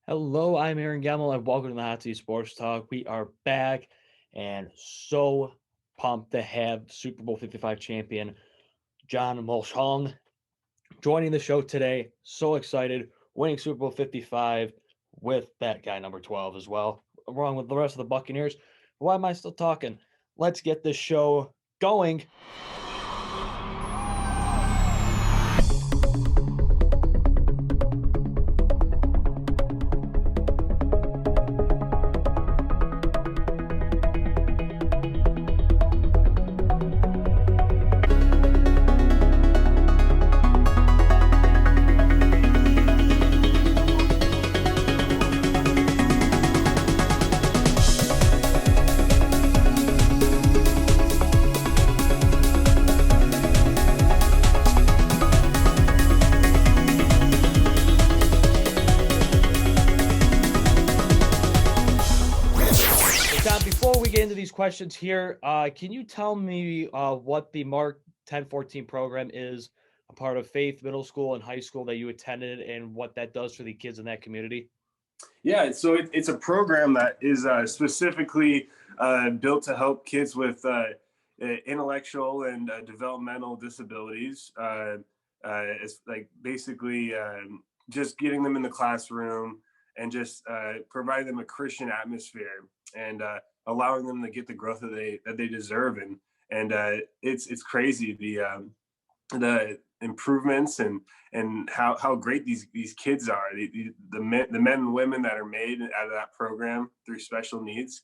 Hello, I'm Aaron Gemmel, and welcome to the Hot Seat Sports Talk. We are back and so pumped to have Super Bowl 55 champion John Molchon joining the show today. So excited, winning Super Bowl 55 with that guy number 12 as well, along with the rest of the Buccaneers. Why am I still talking? Let's get this show going. Before we get into these questions here, can you tell me what the Mark 1014 program is, a part of Faith Middle School and High School that you attended, and what that does for the kids in that community? Yeah, so it's a program that is specifically built to help kids with intellectual and developmental disabilities. It's like basically just getting them in the classroom and just providing them a Christian atmosphere and allowing them to get the growth that they deserve. And it's crazy the improvements and how great these kids are. The men and women that are made out of that program through special needs,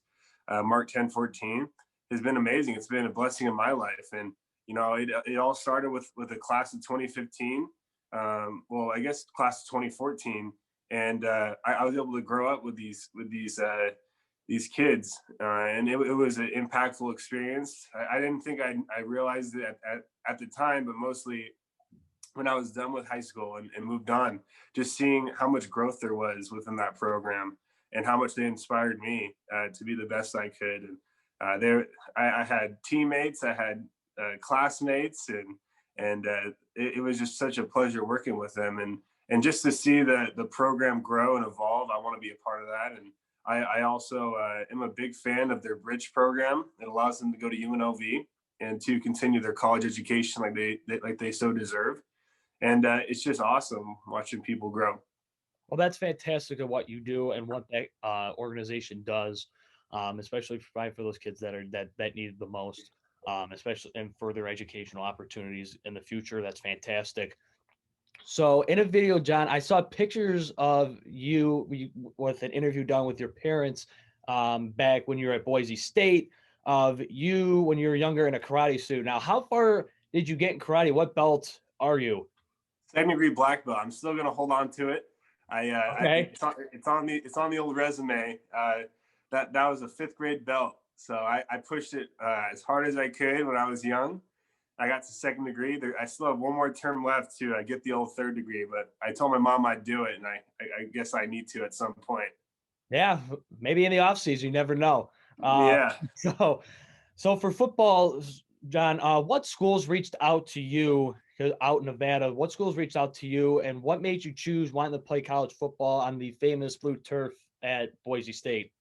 Mark 1014, has been amazing. It's been a blessing in my life. And it all started with the class of 2015. Well, I guess class of 2014, and I was able to grow up with these kids, and it was an impactful experience. I didn't think I realized it at the time, but mostly when I was done with high school and moved on, just seeing how much growth there was within that program and how much they inspired me to be the best I could. And I had teammates, I had classmates, and it was just such a pleasure working with them. And just to see the program grow and evolve, I want to be a part of that. And I also am a big fan of their bridge program. It allows them to go to UNLV and to continue their college education like they so deserve. And it's just awesome watching people grow. Well, that's fantastic at what you do and what that organization does, especially provide for those kids that need it the most, especially and for their educational opportunities in the future. That's fantastic. So in a video, John, I saw pictures of you with an interview done with your parents back when you were at Boise State, of you when you were younger in a karate suit. Now, how far did you get in karate? What belt are you? Second degree black belt. I'm still going to hold on to it. Okay. It's on the old resume. That was a fifth grade belt. So I pushed it as hard as I could when I was young. I got to second degree. I still have one more term left to get the old third degree, but I told my mom I'd do it, and I guess I need to at some point. Yeah, maybe in the off season, you never know. Yeah. So for football, John, what schools reached out to you out in Nevada? What schools reached out to you, and what made you choose wanting to play college football on the famous blue turf at Boise State?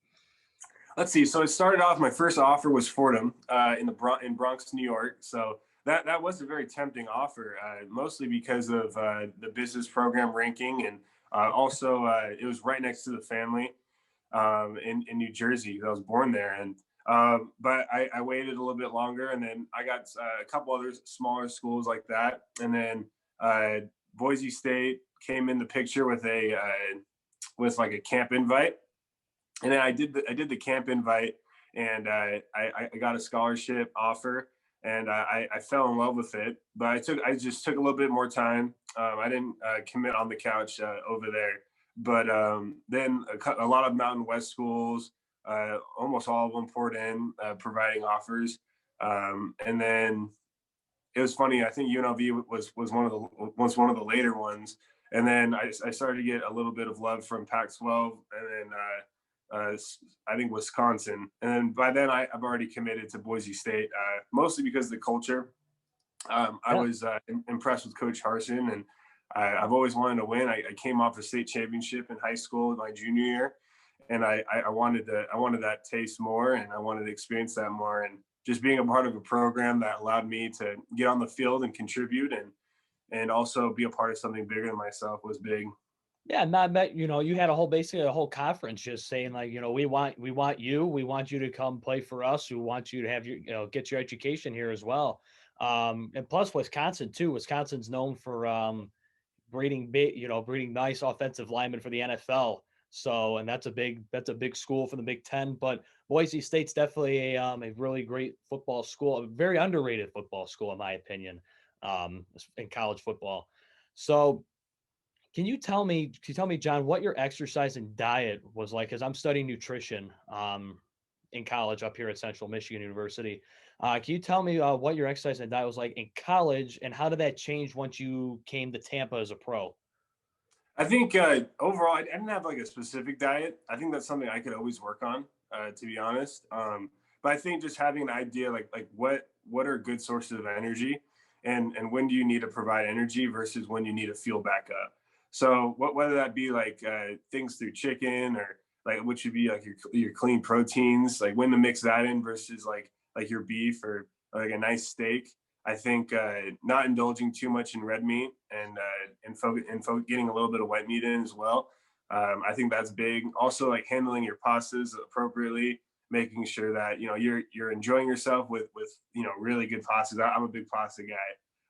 Let's see. So it started off. My first offer was Fordham in Bronx, New York. So that was a very tempting offer, mostly because of the business program ranking, and also it was right next to the family in New Jersey. I was born there, and but I waited a little bit longer, and then I got a couple other smaller schools like that, and then Boise State came in the picture with like a camp invite, and then I did the camp invite, and I got a scholarship offer, and I fell in love with it. But I just took a little bit more time. I didn't commit on the couch over there. But then a lot of Mountain West schools, almost all of them poured in, providing offers. And then it was funny. I think UNLV was one of the later ones. And then I started to get a little bit of love from Pac-12, and then I think Wisconsin. And then by then I've already committed to Boise State, mostly because of the culture. I was impressed with Coach Harsin, and I've always wanted to win. I came off a state championship in high school my junior year, and I wanted that taste more, and I wanted to experience that more. And just being a part of a program that allowed me to get on the field and contribute, and also be a part of something bigger than myself was big. Yeah, not met, you had basically a whole conference just saying like, we want you to come play for us. We want you to have get your education here as well. And plus Wisconsin too. Wisconsin's known for breeding big, breeding nice offensive linemen for the NFL. So, and that's a big school for the Big Ten. But Boise State's definitely a really great football school, a very underrated football school in my opinion, in college football. So, can you tell me, John, what your exercise and diet was like? Because I'm studying nutrition in college up here at Central Michigan University. Can you tell me what your exercise and diet was like in college, and how did that change once you came to Tampa as a pro? I think overall, I didn't have like a specific diet. I think that's something I could always work on, to be honest. But I think just having an idea, like what are good sources of energy, and when do you need to provide energy versus when you need to fuel back up. So whether that be like things through chicken, or like what should be like your clean proteins, like when to mix that in versus like your beef or like a nice steak. I think not indulging too much in red meat, and getting a little bit of white meat in as well. I think that's big. Also, like handling your pastas appropriately, making sure that you're enjoying yourself with really good pastas. I'm a big pasta guy,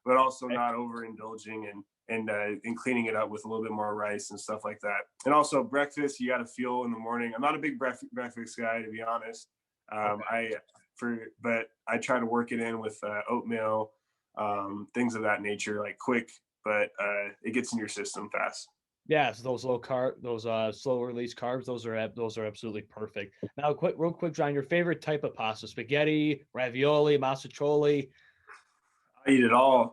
but also not overindulging and cleaning it up with a little bit more rice and stuff like that. And also breakfast, you got to fuel in the morning. I'm not a big breakfast guy, to be honest. Okay. But I try to work it in with oatmeal, things of that nature, like quick, but it gets in your system fast. Yes, those low carb, those slow release carbs, those are absolutely perfect. Now, real quick, John, your favorite type of pasta: spaghetti, ravioli, massacholi. I eat it all.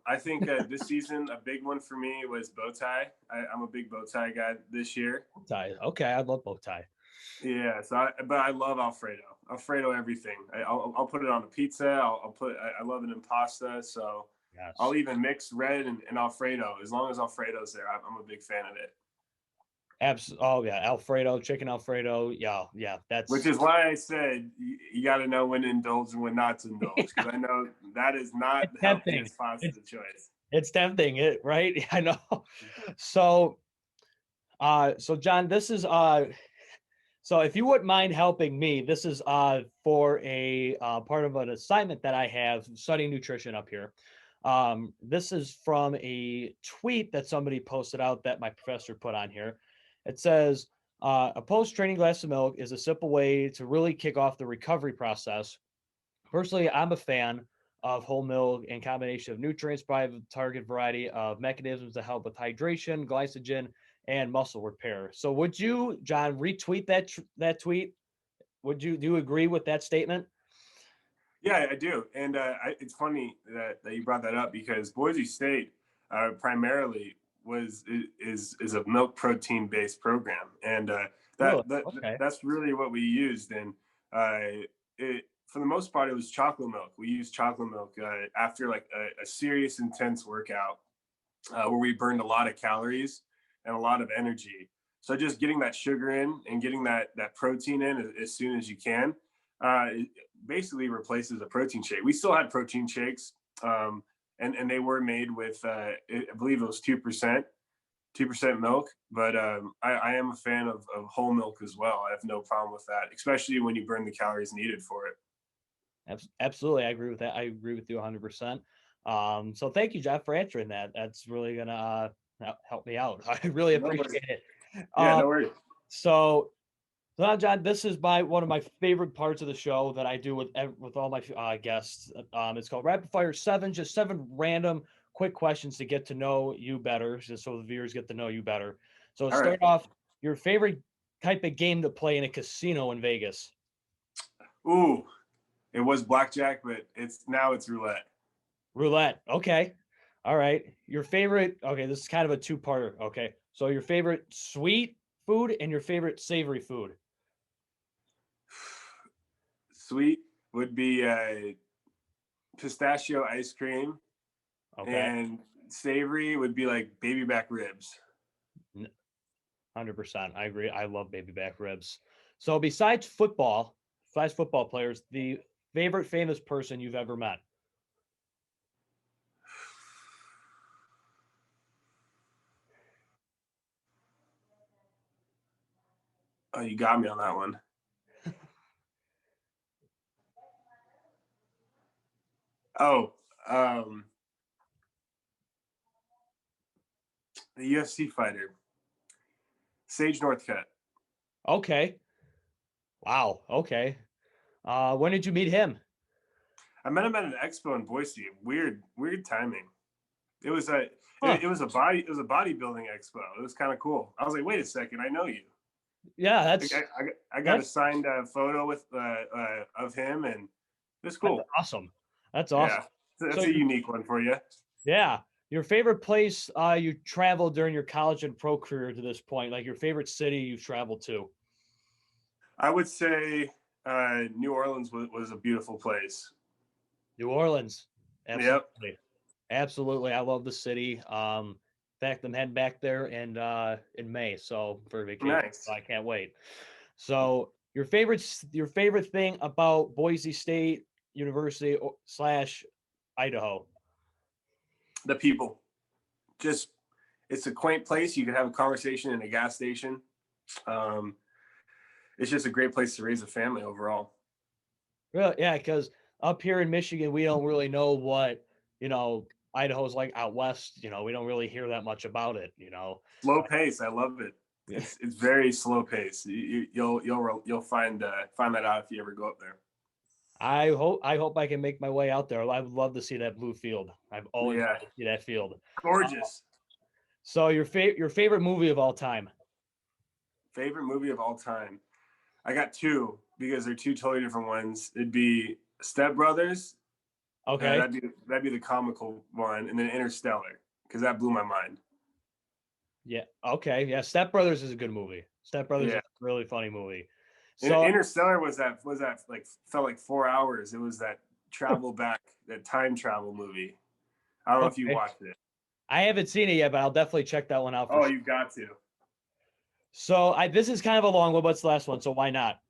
I think this season a big one for me was bow tie. I'm a big bow tie guy this year. Bow tie. Okay, I love bow tie. Yeah, but I love Alfredo. Alfredo everything. I'll put it on a pizza. I love it in pasta. So Yes. I'll even mix red and Alfredo. As long as Alfredo's there, I'm a big fan of it. Oh yeah, Alfredo, chicken Alfredo. Yeah, yeah. Which is why I said you got to know when to indulge and when not to indulge, because I know that is not It's the tempting. healthiest pasta choice. It's tempting, right? I know. So, so John, this is so if you wouldn't mind helping me, this is for a part of an assignment that I have studying nutrition up here. This is from a tweet that somebody posted out that my professor put on here. It says, a post-training glass of milk is a simple way to really kick off the recovery process. Personally, I'm a fan of whole milk and combination of nutrients by a target variety of mechanisms to help with hydration, glycogen, and muscle repair. So would you, John, retweet that tweet? Do you agree with that statement? Yeah, I do, and it's funny that you brought that up because Boise State primarily is a milk protein based program, and Really? Okay. that's really what we used. And for the most part, it was chocolate milk. We used chocolate milk after like a serious intense workout where we burned a lot of calories and a lot of energy. So just getting that sugar in and getting that protein in as soon as you can, it basically replaces a protein shake. We still had protein shakes, and they were made with I believe it was 2% milk. But I am a fan of whole milk as well. I have no problem with that, especially when you burn the calories needed for it. Absolutely, I agree with that. I agree with you 100%. So thank you, Jeff, for answering that. That's really gonna help me out. I really No worries. appreciate it. Yeah, Um, no worries. so now, John, this is one of my favorite parts of the show that I do with all my guests. It's called Rapid Fire Seven, just seven random quick questions to get to know you better, just so the viewers get to know you better. So All right. start off, your favorite type of game to play in a casino in Vegas. Ooh, it was blackjack, but it's roulette. Roulette. Okay. All right. Your favorite. Okay, this is kind of a two-parter. Okay. So your favorite sweet food and your favorite savory food. Sweet would be pistachio ice cream, Okay. and savory would be like baby back ribs. 100%. I agree. I love baby back ribs. So besides football players, the favorite famous person you've ever met? Oh, you got me on that one. Oh, the UFC fighter, Sage Northcutt. Okay. Wow. Okay. When did you meet him? I met him at an expo in Boise. Weird timing. It was a Huh. it was a bodybuilding expo. It was kind of cool. I was like, wait a second, I know you. Yeah, Like, I got a that's signed photo with of him, and it's that's cool. awesome. That's awesome. Yeah, So that's a unique one for you. yeah, your favorite place you traveled during your college and pro career to this point, like your favorite city you've traveled to? I would say New Orleans was a beautiful place. New Orleans. Yep. Absolutely. Absolutely. I love the city. In fact, I'm heading back there in May, so for vacation. Nice. So I can't wait. So your favorite thing about Boise State University slash Idaho? The people, just it's a quaint place. You can have a conversation in a gas station. Um, it's just a great place to raise a family overall. Really, yeah, because up here in Michigan, we don't really know what you know Idaho's like out west. We don't really hear that much about it. Slow pace. I love it. It's very slow pace. You'll find that out if you ever go up there. I hope I can make my way out there. I would love to see that blue field. I've always Yeah, wanted to see that field. gorgeous. So your favorite movie of all time? Favorite movie of all time. I got two because they're two totally different ones. It'd be Step Brothers. Okay. That'd be the comical one, and then Interstellar because that blew my mind. Yeah. Okay. Yeah. Step Brothers is a good movie. Step Brothers is Yeah, a really funny movie. So Interstellar was that like felt like 4 hours. It was that travel back, that time travel movie. I don't know if you okay, watched it. I haven't seen it yet, but I'll definitely check that one out for Oh, sure. you got to. So this is kind of a long one, but it's the last one, so why not?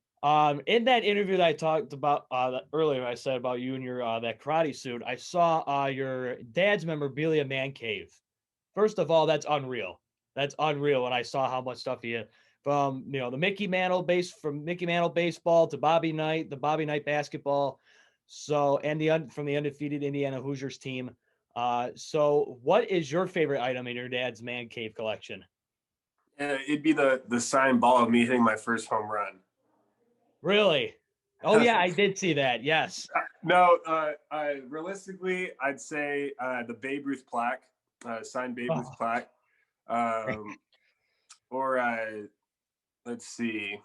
In that interview that I talked about earlier, I said about you and your that karate suit. I saw your dad's memorabilia man cave. First of all, that's unreal. That's unreal. And I saw how much stuff he had from the Mickey Mantle baseball to Bobby Knight, the Bobby Knight basketball. So and from the undefeated Indiana Hoosiers team. So what is your favorite item in your dad's man cave collection? It'd be the signed ball of me hitting my first home run. Really? Oh yeah, I did see that. Yes. No, realistically, I'd say the Babe Ruth plaque, signed Babe Ruth Oh, plaque, or let's see.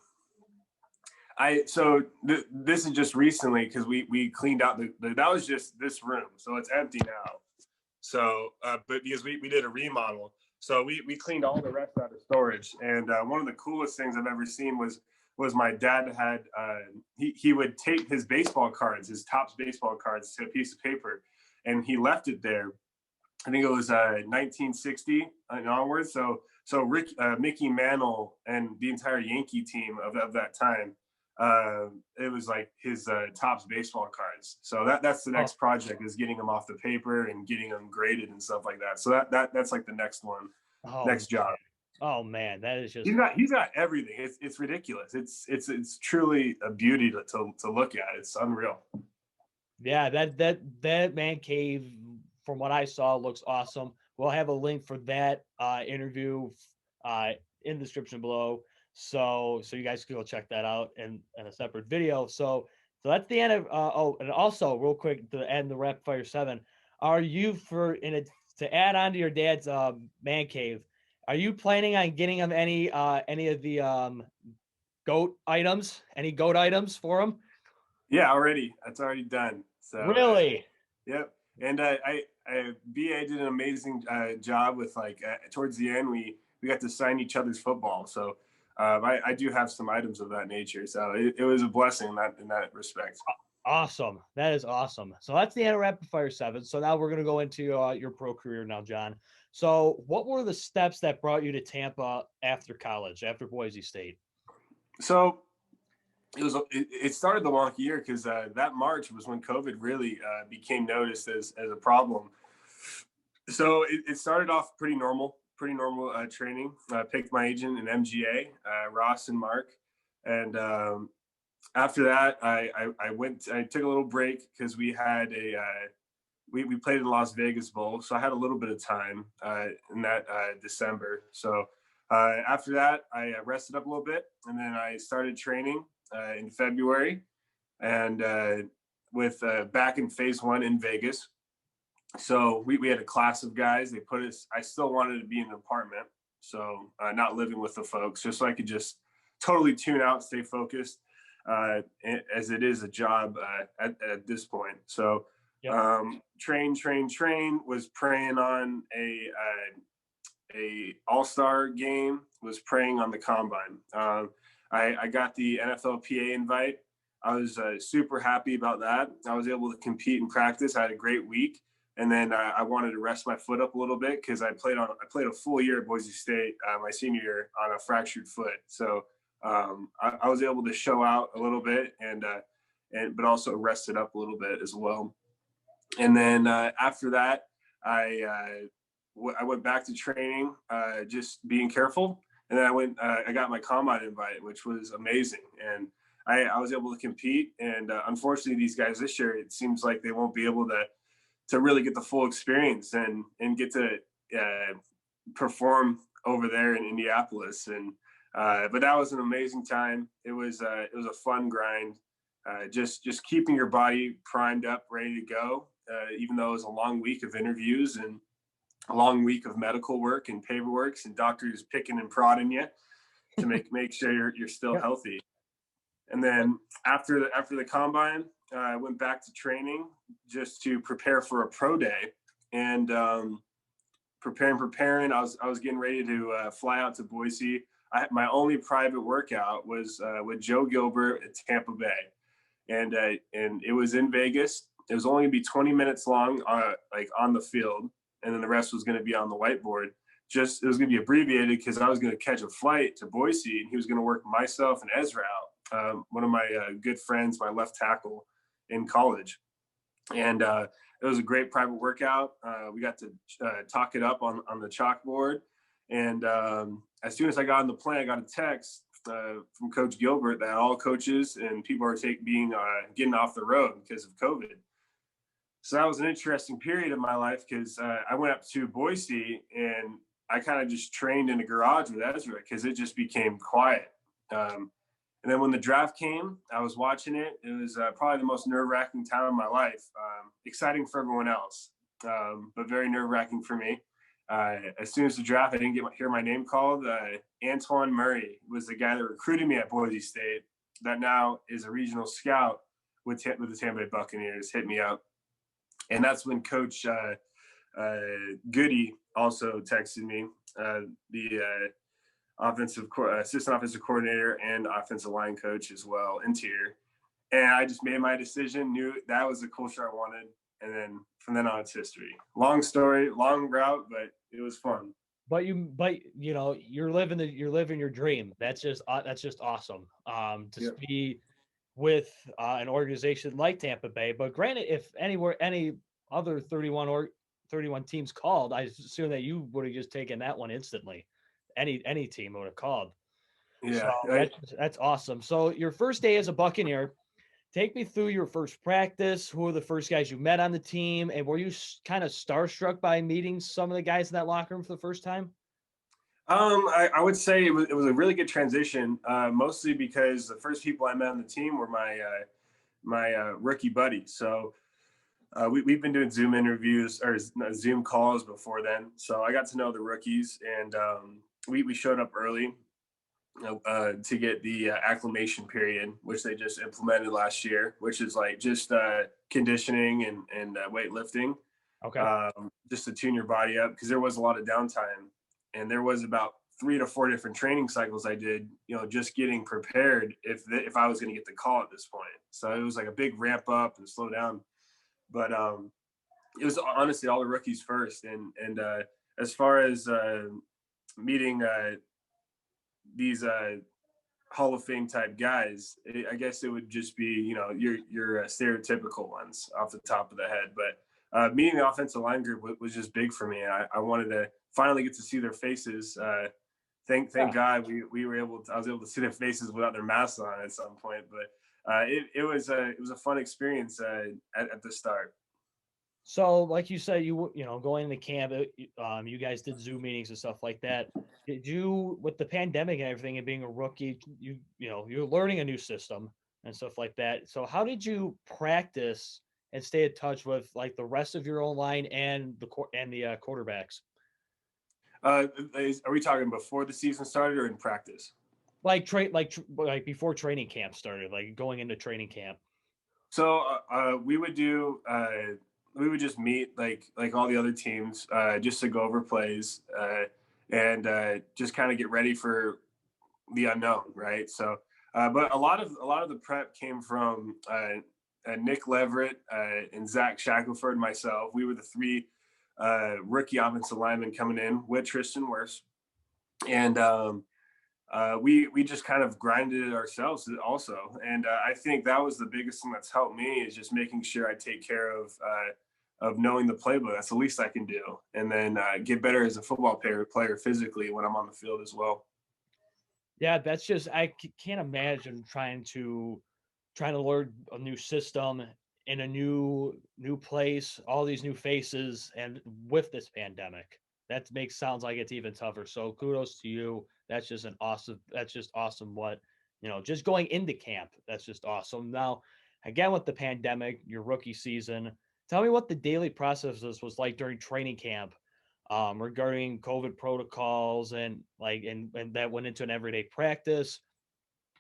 This is just recently because we cleaned out that was just this room, so it's empty now. So, but because we did a remodel, so we cleaned all the rest out of storage. And one of the coolest things I've ever seen was my dad had he would tape his baseball cards, his Topps baseball cards, to a piece of paper, and he left it there. I think it was 1960 and onwards. So Mickey Mantle and the entire Yankee team of that time, it was like his Topps baseball cards. So that's the oh, next project, is getting them off the paper and getting them graded and stuff like that. So that's like the next one, oh, next job. oh man, that is just He's got everything. It's ridiculous. It's truly a beauty to look at. It's unreal. yeah. That man cave, from what I saw, looks awesome. We'll have a link for that interview uh, in the description below, so you guys can go check that out in a separate video. So that's the end of. Oh, and also real quick to end the rapid fire seven. Are you to add on to your dad's man cave? Are you planning on getting him any of the goat items? Any goat items for him? Yeah, already. That's already done. So Really? yep. And BA did an amazing job with towards the end we got to sign each other's football. So I do have some items of that nature. So it was a blessing in that respect. Awesome. That is awesome. So that's the end of Rapid Fire 7. So now we're going to go into your pro career now, John. So what were the steps that brought you to Tampa after college, after Boise State? So it started the wonky year because that March was when COVID really became noticed as a problem. So it started off pretty normal training. I picked my agent in MGA, Ross and Mark, and after that, I took a little break because we had we played in Las Vegas Bowl, so I had a little bit of time in that December. So after that, I rested up a little bit, and then I started training in February, and with back in phase 1 in Vegas. So we had a class of guys. They put us. I still wanted to be in an apartment, so not living with the folks, just so I could just totally tune out, stay focused, as it is a job at this point. So Yep. Train. Was praying on a all-star game. Was praying on the combine. I got the NFLPA invite. I was super happy about that. I was able to compete and practice. I had a great week. And then I wanted to rest my foot up a little bit because I played a full year at Boise State my senior year on a fractured foot. So I was able to show out a little bit but also rested up a little bit as well. And then after that, I went back to training, just being careful. And then I got my combine invite, which was amazing. And I was able to compete. And unfortunately, these guys this year, it seems like they won't be able to really get the full experience and get to perform over there in Indianapolis. And but that was an amazing time. It was a fun grind. Just keeping your body primed up, ready to go, even though it was a long week of interviews and a long week of medical work and paperwork and doctors picking and prodding you to make sure you're still healthy. And then after the combine, I went back to training just to prepare for a pro day, and preparing. I was getting ready to fly out to Boise. My only private workout was with Joe Gilbert at Tampa Bay, and it was in Vegas. It was only gonna be 20 minutes long, like on the field, and then the rest was gonna be on the whiteboard. It was gonna be abbreviated because I was gonna catch a flight to Boise, and he was gonna work myself and Ezra out, one of my good friends, my left tackle in college. And it was a great private workout. We got to talk it up on the chalkboard. And as soon as I got on the plane, I got a text from Coach Gilbert that all coaches and people are getting off the road because of COVID. So that was an interesting period of my life because I went up to Boise and I kind of just trained in a garage with Ezra because it just became quiet. And then when the draft came, I was watching it. It was probably the most nerve-wracking time of my life. Exciting for everyone else, but very nerve-wracking for me. As soon as the draft, I didn't hear my name called. Antoine Murray was the guy that recruited me at Boise State that now is a regional scout with the Tampa Bay Buccaneers, hit me up. And that's when Coach Goody also texted me, the assistant offensive coordinator and offensive line coach as well, interior. And I just made my decision, knew that was the culture I wanted. And then from then on, it's history. Long story, long route, but it was fun. But you're living your dream. That's just awesome. To be with an organization like Tampa Bay. But granted, if any other 31 teams called, I assume that you would have just taken that one instantly. Any team would have called. Yeah, so that's awesome. So your first day as a Buccaneer, take me through your first practice. Who were the first guys you met on the team, and were you kind of starstruck by meeting some of the guys in that locker room for the first time? I would say it was a really good transition, mostly because the first people I met on the team were my rookie buddies. So we've been doing Zoom interviews or Zoom calls before then. So I got to know the rookies, and we showed up early to get the acclimation period, which they just implemented last year, which is like just conditioning and weightlifting. Okay. Just to tune your body up because there was a lot of downtime. And there was about 3 to 4 different training cycles I did, just getting prepared if I was going to get the call at this point. So it was like a big ramp up and slow down. But it was honestly all the rookies first. And as far as meeting these Hall of Fame type guys, I guess it would just be, your stereotypical ones off the top of the head. But meeting the offensive line group was just big for me. I wanted to finally get to see their faces. Thank God I was able to see their faces without their masks on at some point. But it was a fun experience at the start. So, like you said, going into camp, you guys did Zoom meetings and stuff like that. Did you, with the pandemic and everything, and being a rookie, you're learning a new system and stuff like that. So, how did you practice and stay in touch with like the rest of your own line and the quarterbacks? Are we talking before the season started or in practice? Like like before training camp started, like going into training camp. So we would just meet like all the other teams just to go over plays and just kind of get ready for the unknown, right? So, but a lot of the prep came from Nick Leverett and Zach Shackelford, myself. We were the three rookie offensive linemen coming in with Tristan Wirfs, and we just kind of grinded it ourselves also. And I think that was the biggest thing that's helped me, is just making sure I take care of knowing the playbook. That's the least I can do, and then get better as a football player physically when I'm on the field as well. Yeah, that's just, I can't imagine trying to learn a new system in a new place, all these new faces, and with this pandemic. That sounds like it's even tougher. So kudos to you. That's just awesome what, just going into camp. That's just awesome. Now, again, with the pandemic, your rookie season, tell me what the daily processes was like during training camp, regarding COVID protocols and that went into an everyday practice.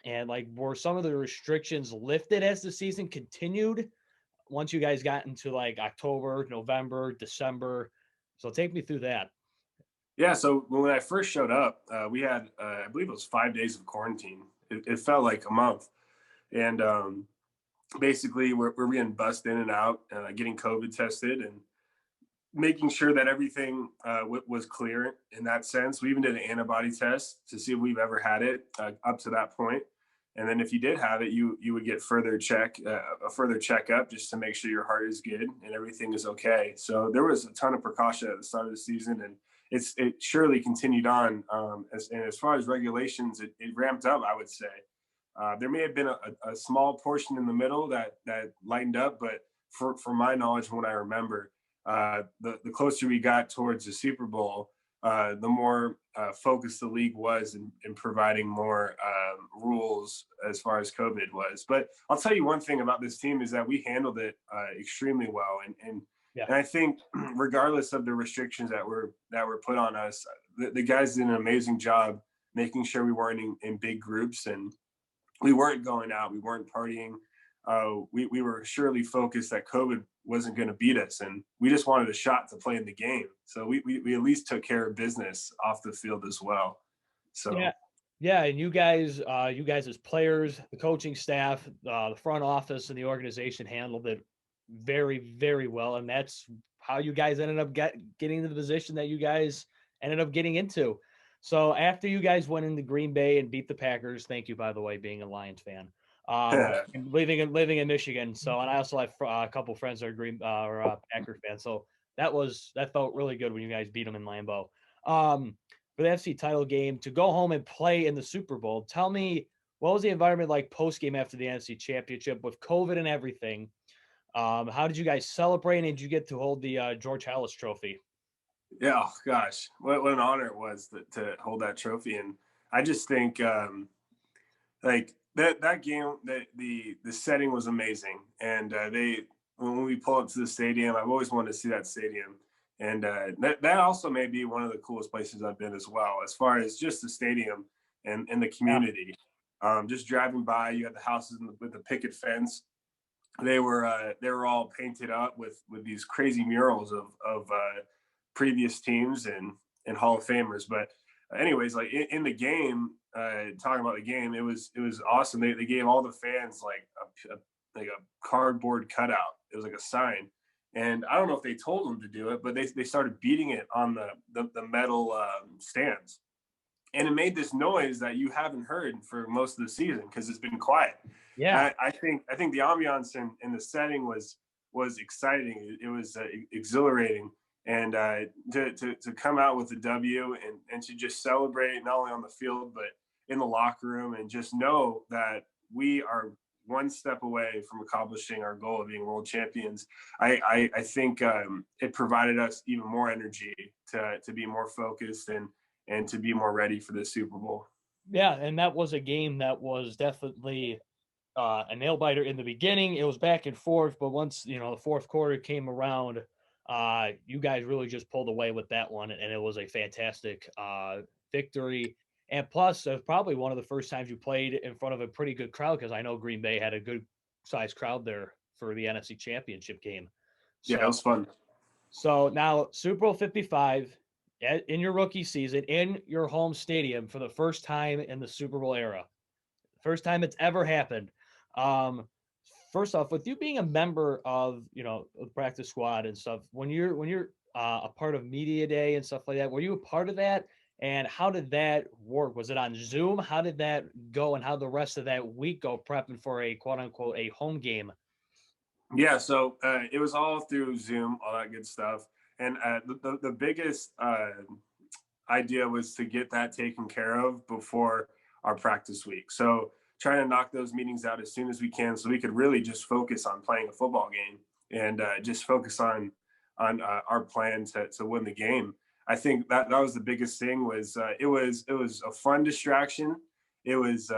And like, were some of the restrictions lifted as the season continued once you guys got into like October, November, December? So take me through that. Yeah. So when I first showed up, we had, I believe it was 5 days of quarantine. It felt like a month. And basically, we're getting bussed in and out, getting COVID tested and making sure that everything was clear in that sense. We even did an antibody test to see if we've ever had it up to that point. And then if you did have it, you would get a further checkup just to make sure your heart is good and everything is okay. So there was a ton of precaution at the start of the season, and it surely continued on. As far as regulations, it ramped up, I would say. There may have been a small portion in the middle that lightened up, but for my knowledge, from what I remember, the closer we got towards the Super Bowl, the more focused the league was in providing more rules as far as COVID was. But I'll tell you one thing about this team is that we handled it extremely well, and I think regardless of the restrictions that were put on us, the guys did an amazing job making sure we weren't in big groups, and we weren't going out, we weren't partying. We were surely focused that COVID wasn't going to beat us, and we just wanted a shot to play in the game. So we at least took care of business off the field as well. So yeah, and you guys as players, the coaching staff, the front office, and the organization handled it very, very well, and that's how you guys ended up getting to the position that you guys ended up getting into. So after you guys went into Green Bay and beat the Packers, thank you, by the way, being a Lions fan. Living in Michigan. So, and I also have a couple friends that are Packer fans. So that felt really good when you guys beat them in Lambeau. For the FC title game, to go home and play in the Super Bowl. Tell me, what was the environment like post game after the NFC Championship with COVID and everything? How did you guys celebrate? And did you get to hold the George Halas Trophy? Yeah, oh, gosh, what an honor it was to hold that trophy. And I just think like that game, the setting was amazing. And when we pull up to the stadium, I've always wanted to see that stadium. And that also may be one of the coolest places I've been as well, as far as just the stadium and the community. Just driving by, you had the houses with the picket fence. They were all painted up with these crazy murals of previous teams and Hall of Famers. But anyways, like in the game, talking about the game, it was awesome. They gave all the fans like a cardboard cutout. It was like a sign, and I don't know if they told them to do it, but they started beating it on the metal stands, and it made this noise that you haven't heard for most of the season because it's been quiet. Yeah. I think the ambiance in the setting was exciting. It was exhilarating, and to come out with a W and to just celebrate not only on the field but in the locker room, and just know that we are one step away from accomplishing our goal of being world champions. I think it provided us even more energy to be more focused and to be more ready for the Super Bowl. Yeah, and that was a game that was definitely a nail biter in the beginning. It was back and forth, but once the fourth quarter came around, you guys really just pulled away with that one, and it was a fantastic victory. And plus, it was probably one of the first times you played in front of a pretty good crowd, because I know Green Bay had a good sized crowd there for the NFC Championship game. Yeah, it So, was fun. so now Super Bowl 55 in your rookie season in your home stadium for the first time in the Super Bowl era. First time it's ever happened. Um, First off, with you being a member of the practice squad and stuff, when you're a part of media day and stuff like that, were you a part of that? And how did that work? Was it on Zoom? How did that go? And how the rest of that week go prepping for a quote unquote a home game? Yeah, so it was all through Zoom, all that good stuff. And the biggest idea was to get that taken care of before our practice week. So trying to knock those meetings out as soon as we can, so we could really just focus on playing a football game and just focus on our plan to win the game. I think that was the biggest thing. Was it was a fun distraction. It was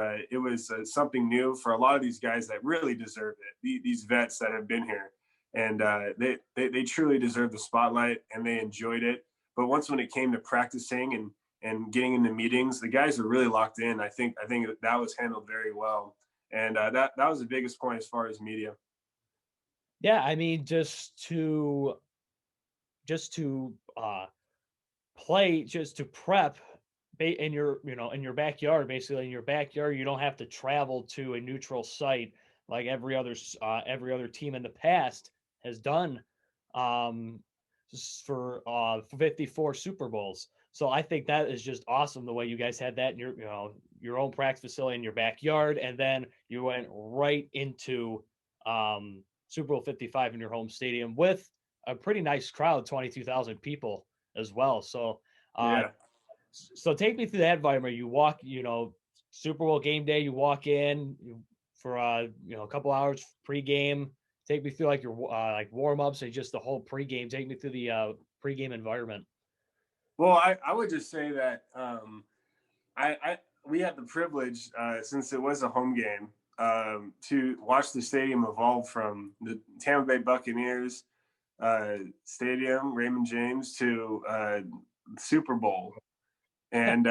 something new for a lot of these guys that really deserve it. These vets that have been here, and they truly deserve the spotlight, and they enjoyed it. But once when it came to practicing and getting into meetings, the guys are really locked in. I think that was handled very well, and that was the biggest point as far as media. Yeah, I mean, just to play, just to prep in your in your backyard. Basically in your backyard, you don't have to travel to a neutral site like every other team in the past has done um for 54 Super Bowls. So I think that is just awesome the way you guys had that in your your own practice facility in your backyard, and then you went right into Super Bowl 55 in your home stadium with a pretty nice crowd, 22,000 people as well. Uh, Yeah. so take me through that environment. You walk, Super Bowl game day. You walk in for a couple hours pregame. Take me through like your like warm ups and just the whole pregame. Take me through the pregame environment. Well, I would just say that I we had the privilege, since it was a home game, to watch the stadium evolve from the Tampa Bay Buccaneers stadium, Raymond James, to Super Bowl, and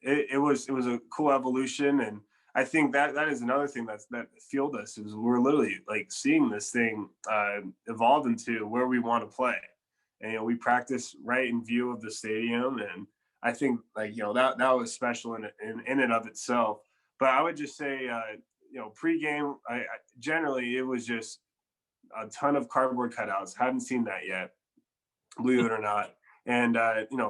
it was a cool evolution. And I think that is another thing that fueled us. Is we're literally like seeing this thing evolve into where we want to play, and we practice right in view of the stadium. And I think like that was special in and of itself. But I would just say pregame, I generally it was just a ton of cardboard cutouts. Haven't seen that yet, believe it or not. And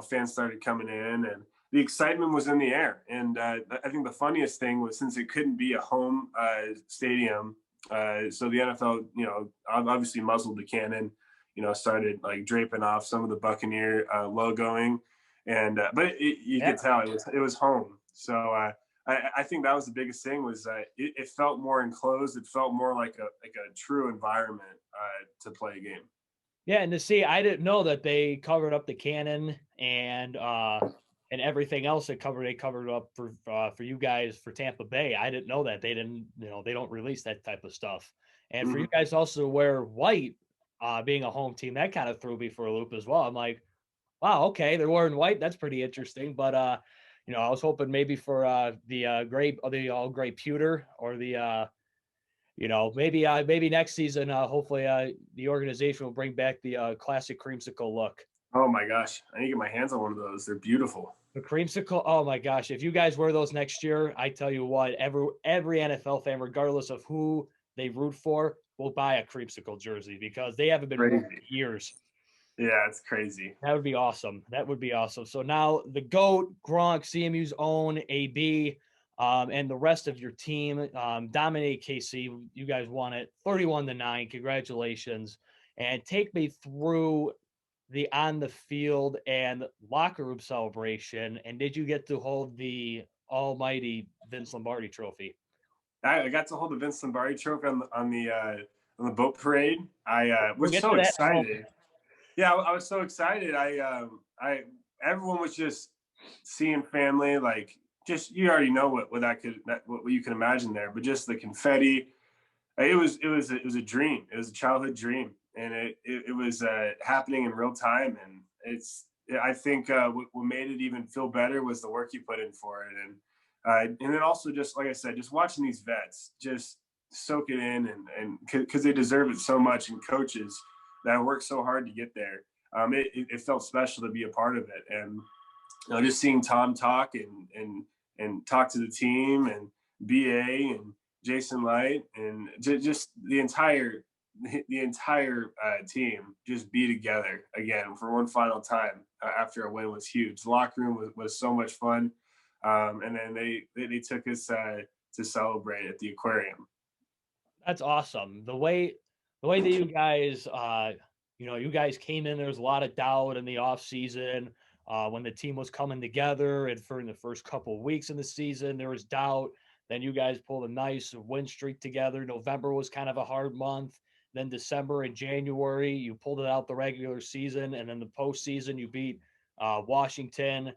fans started coming in, and the excitement was in the air. And I think the funniest thing was, since it couldn't be a home stadium, so the NFL, obviously muzzled the cannon, started like draping off some of the Buccaneer logoing, and you Yeah. could tell it was home. So I think that was the biggest thing, was it felt more enclosed. It felt more like a true environment to play a game. Yeah, and to see, I didn't know that they covered up the cannon and everything else. They covered up for you guys for Tampa Bay. I didn't know that. They didn't, they don't release that type of stuff. And for you Mhm. guys also to wear white, being a home team, that kind of threw me for a loop as well. I'm like, wow, okay, they're wearing white. That's pretty interesting. But I was hoping maybe for the gray, or the all gray pewter, or the maybe next season, hopefully the organization will bring back the classic creamsicle look. Oh my gosh, I need to get my hands on one of those. They're beautiful. The creamsicle. Oh my gosh. If you guys wear those next year, I tell you what, every NFL fan, regardless of who they root for, will buy a creamsicle jersey because they haven't been worn Crazy. in years. Yeah, it's crazy. That would be awesome. That would be awesome. So now the GOAT, Gronk, CMU's own AB, and the rest of your team dominate KC. You guys won it 31-9. Congratulations. And take me through the on the field and locker room celebration. And did you get to hold the almighty Vince Lombardi trophy? I got to hold the Vince Lombardi trophy on the boat parade. I We'll was get so to that in a moment. excited. Yeah, I was so excited. I everyone was just seeing family. Like, just you already know what you can imagine there. But just the confetti, it was a dream. It was a childhood dream, and it was happening in real time. And I think what made it even feel better was the work you put in for it, and then also just like I said, just watching these vets just soak it in, and because they deserve it so much, and coaches that work so hard to get there. It felt special to be a part of it, and just seeing Tom talk and talk to the team, and BA and Jason Light, and just the entire team just be together again for one final time after a win was huge. The locker room was so much fun, and then they took us to celebrate at the aquarium. That's awesome. The way that you guys you guys came in, there was a lot of doubt in the off season. When the team was coming together and for in the first couple of weeks in the season, there was doubt. Then you guys pulled a nice win streak together. November was kind of a hard month. Then December and January, you pulled it out the regular season, and then the postseason, you beat Washington,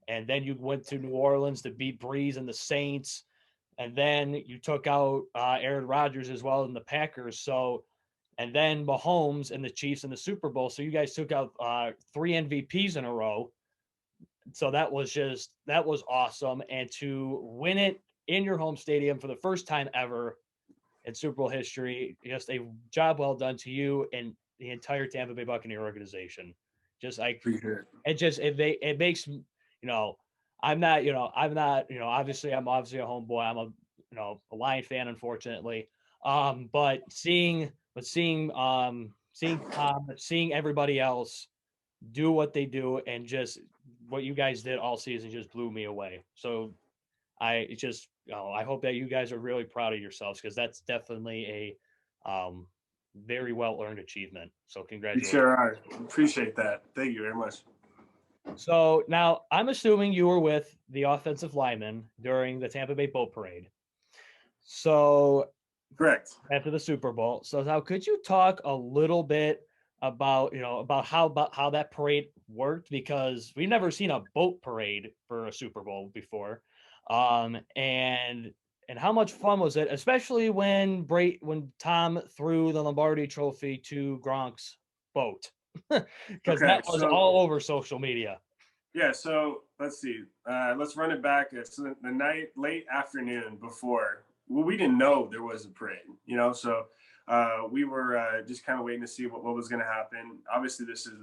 and then you went to New Orleans to beat Breeze and the Saints, and then you took out Aaron Rodgers as well in the Packers. So, and then Mahomes and the Chiefs in the Super Bowl. So you guys took out three MVPs in a row. So that was awesome. And to win it in your home stadium for the first time ever in Super Bowl history, just a job well done to you and the entire Tampa Bay Buccaneer organization. Just like Appreciate it. it makes obviously I'm obviously a homeboy. I'm a Lion fan, unfortunately. Seeing everybody else do what they do and just what you guys did all season just blew me away. So I hope that you guys are really proud of yourselves because that's definitely a very well earned achievement. So You congratulations. sure are. Appreciate that. Thank you very much. So now I'm assuming you were with the offensive lineman during the Tampa Bay boat parade. So Correct. after the Super Bowl. So now could you talk a little bit about how that parade worked, because we've never seen a boat parade for a Super Bowl before. And how much fun was it, especially when Tom threw the Lombardi trophy to Gronk's boat? Because Okay. that was So all over social media. yeah. So let's see. Let's run it back. So the night, late afternoon before, well, we didn't know there was a parade. So we were just kind of waiting to see what was going to happen. Obviously, this is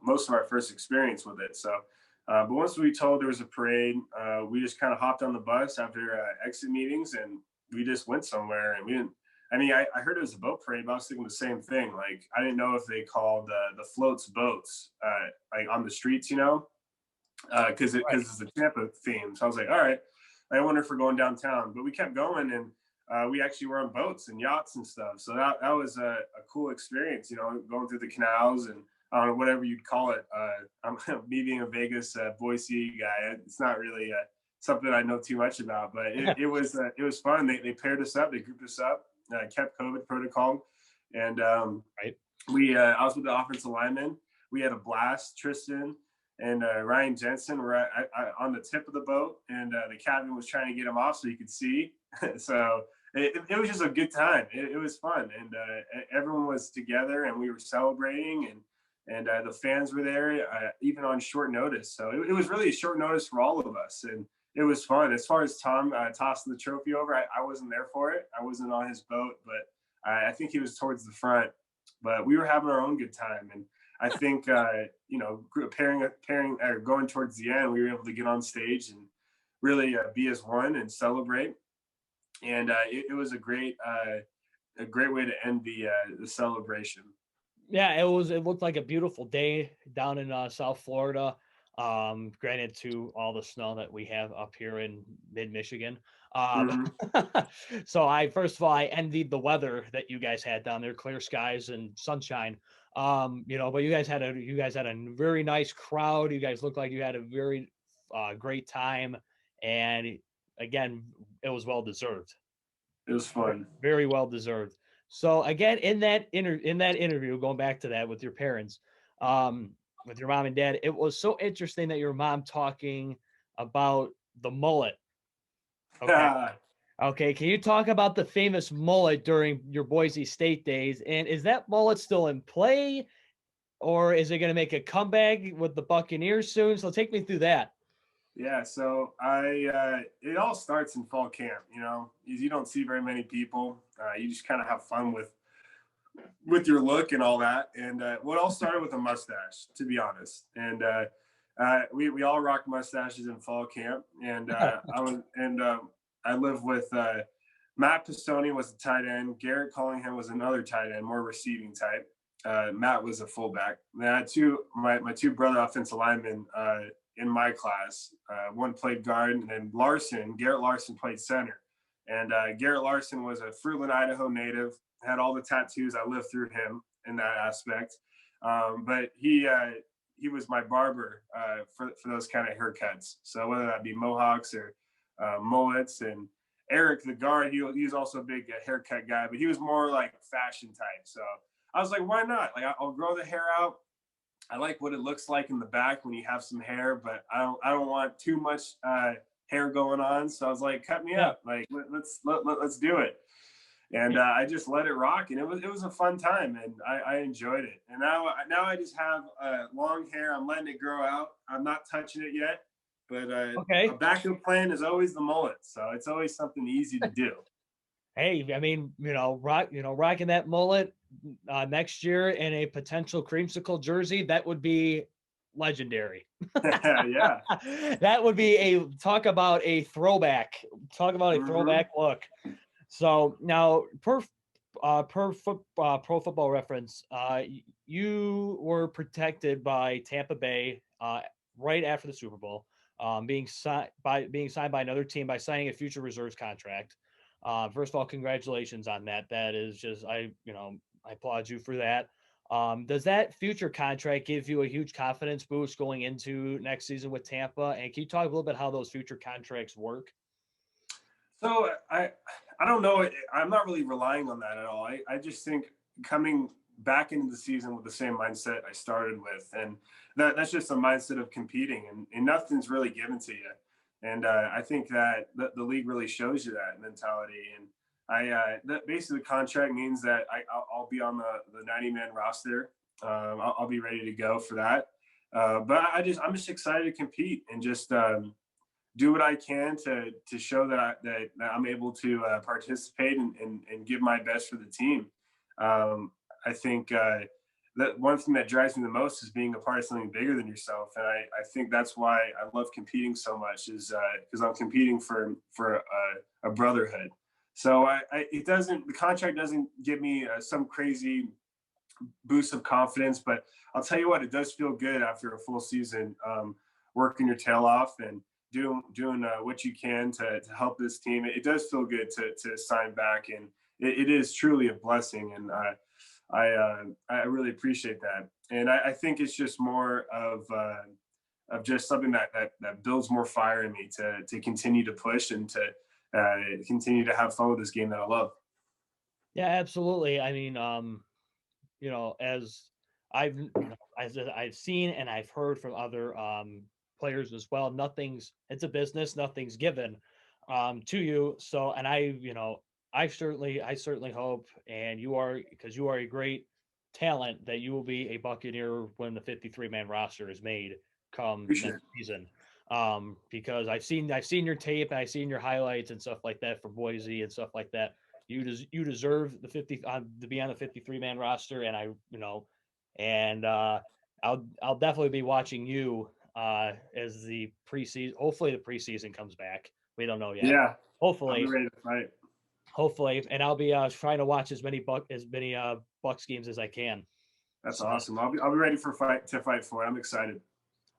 most of our first experience with it. So, but once we told there was a parade, we just kind of hopped on the bus after exit meetings, and we just went somewhere. And we didn't. I mean, I heard it was a boat parade, but I was thinking the same thing. Like, I didn't know if they called the floats boats, like on the streets, because Right. it's the Tampa theme. So I was like, all right, I wonder if we're going downtown. But we kept going, and we actually were on boats and yachts and stuff. So that was a cool experience, going through the canals and whatever you'd call it. I'm me being a Vegas Boise guy. It's not really something I know too much about, but it was fun. They paired us up, they grouped us up, kept COVID protocol, and Right. I was with the offensive lineman. We had a blast. Tristan and Ryan Jensen were on the tip of the boat, and the captain was trying to get him off so he could see. So it was just a good time. It was fun, and everyone was together, and we were celebrating, and the fans were there, even on short notice. So it was really a short notice for all of us, and it was fun. As far as Tom tossing the trophy over, I wasn't there for it. I wasn't on his boat, but I think he was towards the front. But we were having our own good time, and I think pairing or going towards the end, we were able to get on stage and really be as one and celebrate. And it was a great way to end the celebration. Yeah, it looked like a beautiful day down in South Florida. Granted to all the snow that we have up here in mid Michigan. Um, Hmm. so I first of all I envied the weather that you guys had down there, clear skies and sunshine. But you guys had a very nice crowd. You guys looked like you had a very great time, and again, it was well deserved. It was fun. Very well deserved. So again, in that interview, going back to that with your parents, with your mom and dad, it was so interesting that your mom talking about the mullet. Okay. Okay. Can you talk about the famous mullet during your Boise State days? And is that mullet still in play? Or is it going to make a comeback with the Buccaneers soon? So take me through that. Yeah, so it all starts in fall camp. You don't see very many people. You just kind of have fun with your look and all that. And what all started with a mustache, to be honest. And we all rocked mustaches in fall camp. And I lived with Matt Pistone was a tight end. Garrett Collingham was another tight end, more receiving type. Matt was a fullback. And I had my two brother offensive linemen in my class. One played guard, and then Garrett Larson played center. And Garrett Larson was a Fruitland, Idaho native, had all the tattoos. I lived through him in that aspect. But he was my barber for those kind of haircuts. So whether that be mohawks or mullets. And Eric, the guard, he was also a big haircut guy, but he was more like fashion type. So I was like, why not? Like, I'll grow the hair out. I like what it looks like in the back when you have some hair, but I don't want too much hair going on. So I was like, cut me up. Like, let's do it. And I just let it rock, and it was a fun time, and I enjoyed it. And now I just have long hair. I'm letting it grow out. I'm not touching it yet, but a backup plan is always the mullet. So it's always something easy to do. Hey, I mean, rocking that mullet next year in a potential creamsicle jersey, that would be legendary. Yeah. That would be talk about a throwback. Talk about a throwback look. So now, Pro Football Reference, you were protected by Tampa Bay right after the Super Bowl, being signed by another team by signing a future reserves contract. First of all, congratulations on that. That is just I applaud you for that. Does that future contract give you a huge confidence boost going into next season with Tampa? And can you talk a little bit how those future contracts work? So I don't know. I'm not really relying on that at all. I just think coming back into the season with the same mindset I started with, and that's just a mindset of competing, and nothing's really given to you. And I think that the league really shows you that mentality. And that basically the contract means that I'll be on the 90-man roster. I'll be ready to go for that. But I'm just excited to compete and just do what I can to show that I'm able to participate and give my best for the team. I think that one thing that drives me the most is being a part of something bigger than yourself, and I think that's why I love competing so much, is because I'm competing for a brotherhood. So the contract doesn't give me some crazy boost of confidence, but I'll tell you what, it does feel good after a full season, working your tail off and doing what you can to help this team. It does feel good to sign back, and it is truly a blessing. And I really appreciate that. And I think it's just more of just something that builds more fire in me to continue to push and to continue to have fun with this game that I love. Yeah, absolutely. I mean, as I've seen and I've heard from other players as well, it's a business, nothing's given to you. So, and I certainly hope, and because you are a great talent, that you will be a Buccaneer when the 53-man roster is made come Appreciate next season. Because I've seen your tape and I've seen your highlights and stuff like that for Boise and stuff like that. You deserve the 50 to be on the 53-man roster, and and I'll definitely be watching you as the preseason. Hopefully, the preseason comes back. We don't know yet. Yeah, I'll be Hopefully, ready to fight. and I'll be trying to watch as many Bucks games as I can. That's So awesome. I'll be ready for fight for it. I'm excited.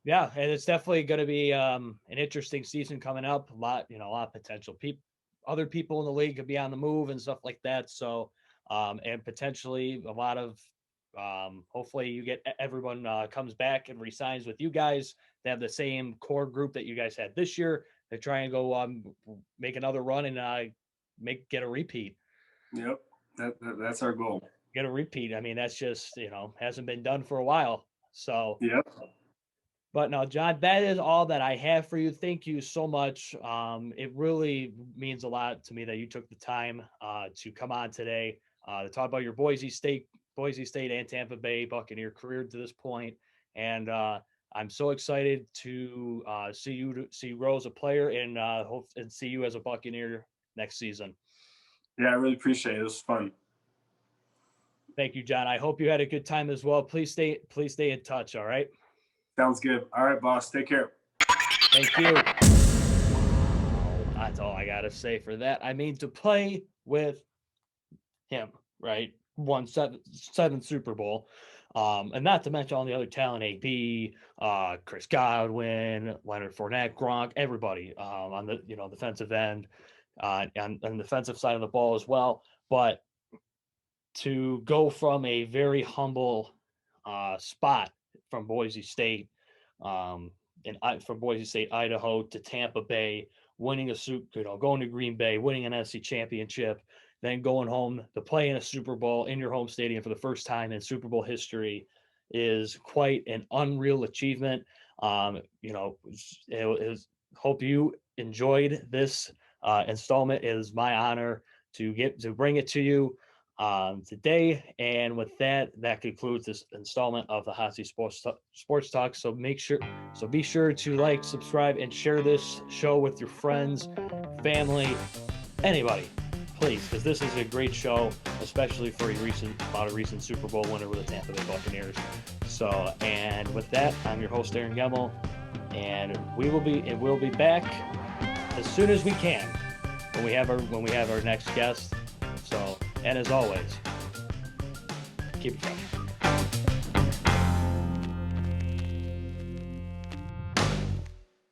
yeah, and it's definitely going to be an interesting season coming up. A lot of potential people, other people in the league could be on the move and stuff like that. So, and potentially a lot of, hopefully you get everyone comes back and resigns with you guys. They have the same core group that you guys had this year. They try and go make another run and get a repeat. Yep, that's our goal. Get a repeat. I mean, that's just hasn't been done for a while. So Yep. but no, John, that is all that I have for you. Thank you so much. It really means a lot to me that you took the time to come on today to talk about your Boise State and Tampa Bay Buccaneer career to this point. And I'm so excited to see you grow as a player and hope and see you as a Buccaneer next season. Yeah, I really appreciate it. It was fun. Thank you, John. I hope you had a good time as well. Please stay in touch. All right. Sounds good. All right, boss. Take care. Thank you. That's all I gotta say for that. I mean, to play with him, right? Won seven Super Bowl, and not to mention all the other talent: AB, Chris Godwin, Leonard Fournette, Gronk, everybody on the defensive end, on the defensive side of the ball as well. But to go from a very humble spot from Boise State, from Boise State, Idaho to Tampa Bay, winning going to Green Bay, winning an NFC championship, then going home to play in a Super Bowl in your home stadium for the first time in Super Bowl history is quite an unreal achievement. Hope you enjoyed this installment. It is my honor to bring it to you today. And with that concludes this installment of the Hot Seat Sports Talk. So be sure to like, subscribe, and share this show with your friends, family, anybody, please, because this is a great show, especially for a recent Super Bowl winner with the Tampa Bay Buccaneers. So, and with that, I'm your host, Aaron Gemmel, and we'll be back as soon as we can when we have our next guest. So, and as always, keep it fresh.